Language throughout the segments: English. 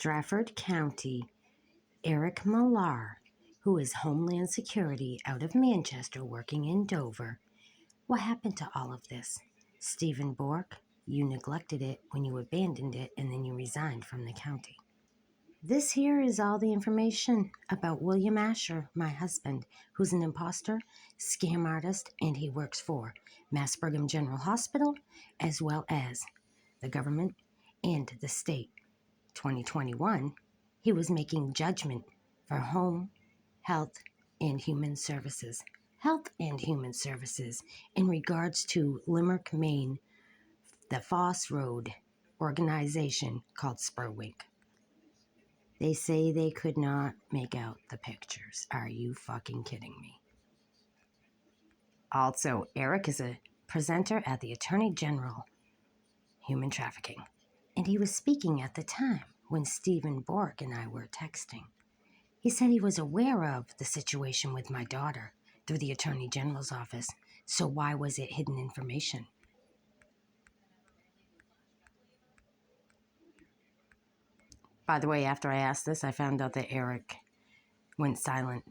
Strafford County, Eric Millar, who is Homeland Security out of Manchester working in Dover. What happened to all of this? Stephen Bork, you neglected it when you abandoned it and then you resigned from the county. This here is all the information about William Asher, my husband, who's an imposter, scam artist, and he works for Mass Brigham General Hospital, as well as the government and the state. 2021, he was making judgment for home, health, and human services. Health and human services in regards to Limerick, Maine, the Foss Road organization called Spurwink. They say they could not make out the pictures. Are you fucking kidding me? Also, Eric is a presenter at the Attorney General Human Trafficking. And he was speaking at the time when Stephen Bork and I were texting. He said he was aware of the situation with my daughter through the Attorney General's office. So why was it hidden information? By the way, after I asked this, I found out that Eric went silent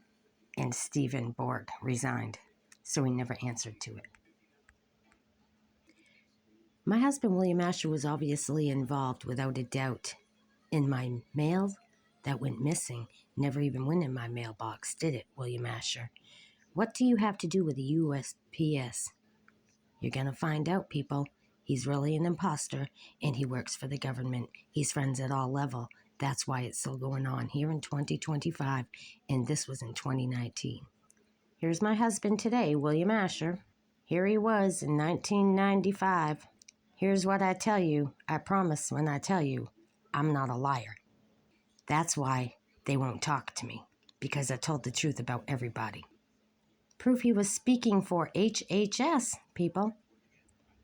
and Stephen Bork resigned, so he never answered to it. My husband, William Asher, was obviously involved without a doubt in my mail that went missing. Never even went in my mailbox, did it, William Asher? What do you have to do with the USPS? You're going to find out, people. He's really an imposter, and he works for the government. He's friends at all levels. That's why it's still going on here in 2025, and this was in 2019. Here's my husband today, William Asher. Here he was in 1995. Here's what I tell you. I promise when I tell you, I'm not a liar. That's why they won't talk to me, because I told the truth about everybody. Proof he was speaking for HHS, people.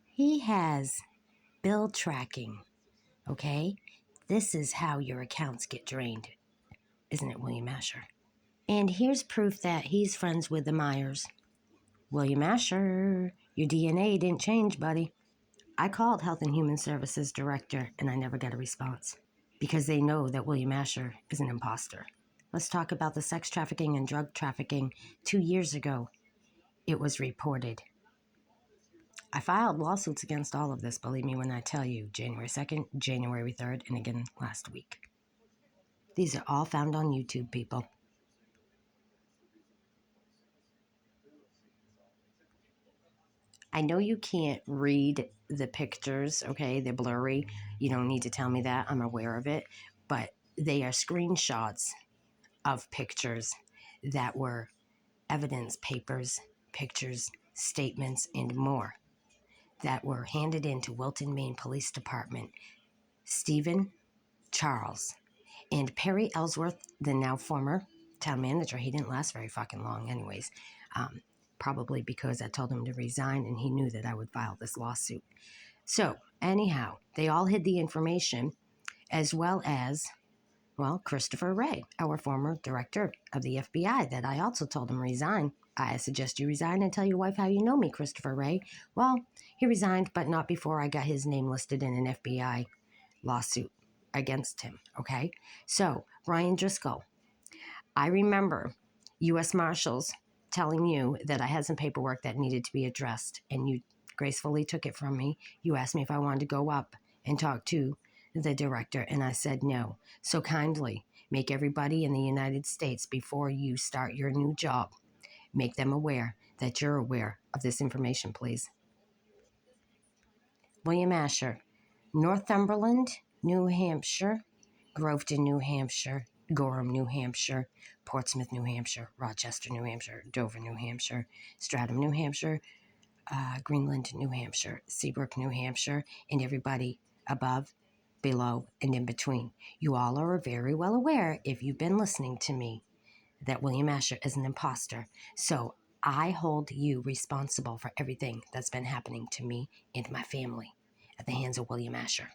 He has bill tracking, okay? This is how your accounts get drained, isn't it, William Asher? And here's proof that he's friends with the Myers. William Asher, your DNA didn't change, buddy. I called Health and Human Services Director, and I never got a response because they know that William Asher is an imposter. Let's talk about the sex trafficking and drug trafficking. 2 years ago, it was reported. I filed lawsuits against all of this, believe me when I tell you, January 2nd, January 3rd, and again last week. These are all found on YouTube, people. I know you can't read the pictures, okay? They're blurry. You don't need to tell me that. I'm aware of it. But they are screenshots of pictures that were evidence papers, pictures, statements, and more that were handed in to Wilton, Maine Police Department. Stephen, Charles, and Perry Ellsworth, the now former town manager. He didn't last very fucking long anyways. Probably because I told him to resign and he knew that I would file this lawsuit. So anyhow, they all hid the information, as well as, well, Christopher Wray, our former director of the FBI, that I also told him resign. I suggest you resign and tell your wife how you know me, Christopher Wray. Well, he resigned, but not before I got his name listed in an FBI lawsuit against him, okay? So, Ryan Driscoll, I remember U.S. Marshals telling you that I had some paperwork that needed to be addressed, and you gracefully took it from me. You asked me if I wanted to go up and talk to the director, and I said no. So kindly make everybody in the United States, before you start your new job, make them aware that you're aware of this information, please. William Asher, Northumberland, New Hampshire, Groveton, New Hampshire, Gorham, New Hampshire, Portsmouth, New Hampshire, Rochester, New Hampshire, Dover, New Hampshire, Stratham, New Hampshire, Greenland, New Hampshire, Seabrook, New Hampshire, and everybody above, below, and in between. You all are very well aware, if you've been listening to me, that William Asher is an imposter. So I hold you responsible for everything that's been happening to me and my family at the hands of William Asher.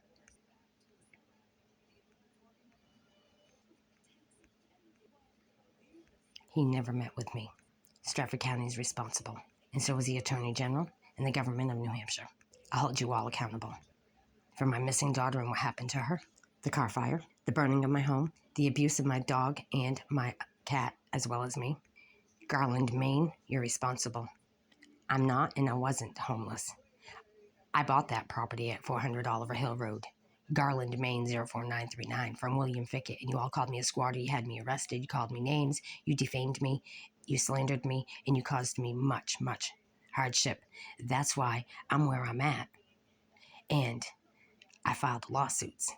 He never met with me. Strafford County is responsible, and so is the Attorney General and the government of New Hampshire. I'll hold you all accountable for my missing daughter and what happened to her. the car fire, the burning of my home, the abuse of my dog and my cat, as well as me. Garland, Maine, you're responsible. I'm not and I wasn't homeless. I bought that property at 400 Oliver Hill Road, Garland, Maine 04939 from William Fickett, and you all called me a squatter. You had me arrested. You called me names. You defamed me. You slandered me, and you caused me much, much hardship. That's why I'm where I'm at. And I filed lawsuits.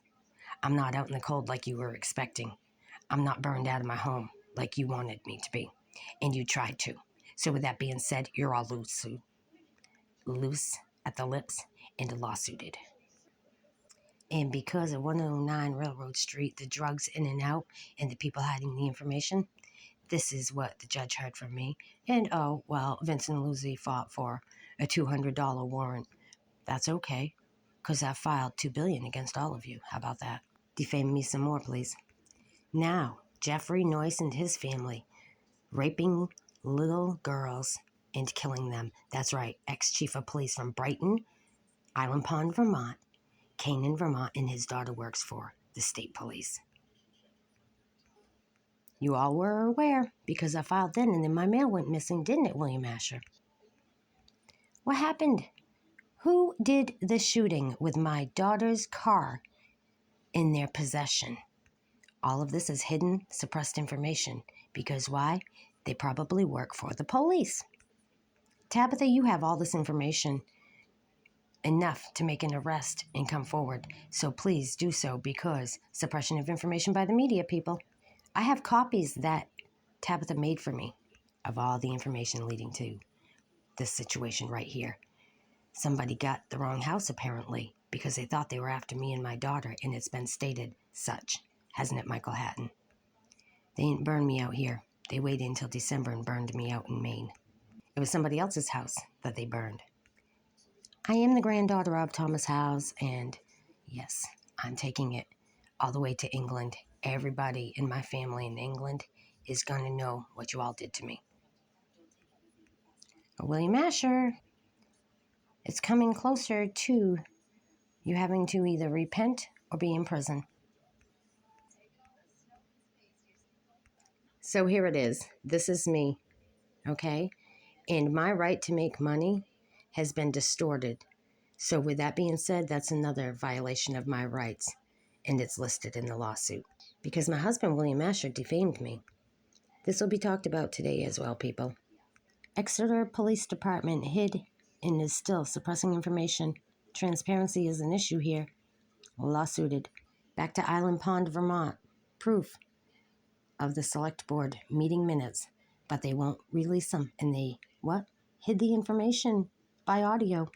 I'm not out in the cold like you were expecting. I'm not burned out of my home like you wanted me to be, and you tried to. So with that being said, you're all loose at the lips and lawsuited. And because of 109 Railroad Street, the drugs in and out, and the people hiding the information, this is what the judge heard from me. And oh, well, Vincent Luzzi fought for a $200 warrant. That's okay, because I filed $2 billion against all of you. How about that? Defame me some more, please. Now, Jeffrey Noyce and his family, raping little girls and killing them. That's right, ex-chief of police from Brighton, Island Pond, Vermont, Canaan, Vermont, and his daughter works for the state police. You all were aware because I filed then and then my mail went missing, didn't it, William Asher? What happened? Who did the shooting with my daughter's car in their possession? All of this is hidden, suppressed information. Because why? They probably work for the police. Tabitha, you have all this information, enough to make an arrest and come forward. So please do so, because suppression of information by the media, people. I have copies that Tabitha made for me of all the information leading to this situation right here. Somebody got the wrong house, apparently, because they thought they were after me and my daughter, and it's been stated such. Hasn't it, Michael Hatton? They didn't burn me out here. They waited until December and burned me out in Maine. It was somebody else's house that they burned. I am the granddaughter of Thomas Howes, and yes, I'm taking it all the way to England. Everybody in my family in England is going to know what you all did to me. William Asher, it's coming closer to you having to either repent or be in prison. So here it is. This is me, okay? And my right to make money has been distorted. So with that being said, that's another violation of my rights, and it's listed in the lawsuit. Because my husband, William Asher, defamed me. This will be talked about today as well, people. Exeter Police Department hid and is still suppressing information. Transparency is an issue here. Lawsuited. Back to Island Pond, Vermont. Proof of the select board meeting minutes, but they won't release them. And they, what? Hid the information by audio.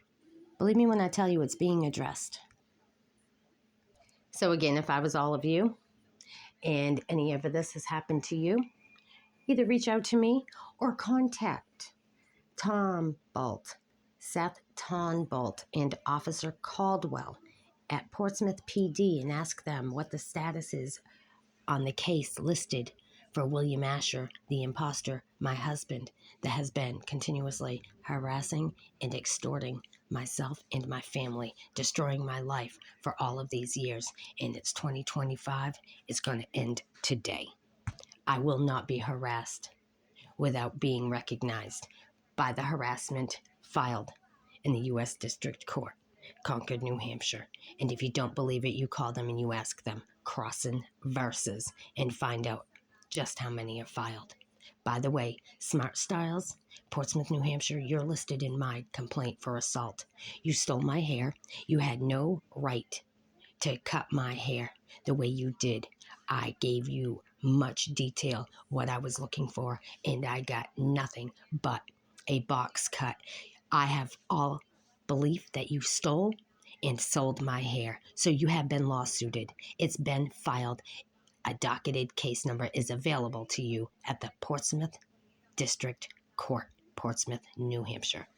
Believe me when I tell you it's being addressed. So again, if I was all of you and any of this has happened to you, either reach out to me or contact Tombeault, Seth Tonbeault, and Officer Caldwell at Portsmouth PD and ask them what the status is on the case listed for William Asher, the imposter, my husband, that has been continuously harassing and extorting myself and my family, destroying my life for all of these years. And it's 2025. It's going to end today. I will not be harassed without being recognized by the harassment filed in the U.S. District Court, Concord, New Hampshire. And if you don't believe it, you call them and you ask them, Crossin versus, and find out just how many are filed. By the way, Smart Styles, Portsmouth, New Hampshire, you're listed in my complaint for assault. You stole my hair. You had no right to cut my hair the way you did. I gave you much detail what I was looking for, and I got nothing but a box cut. I have all belief that you stole and sold my hair. So you have been lawsuited. It's been filed. A docketed case number is available to you at the Portsmouth District Court, Portsmouth, New Hampshire.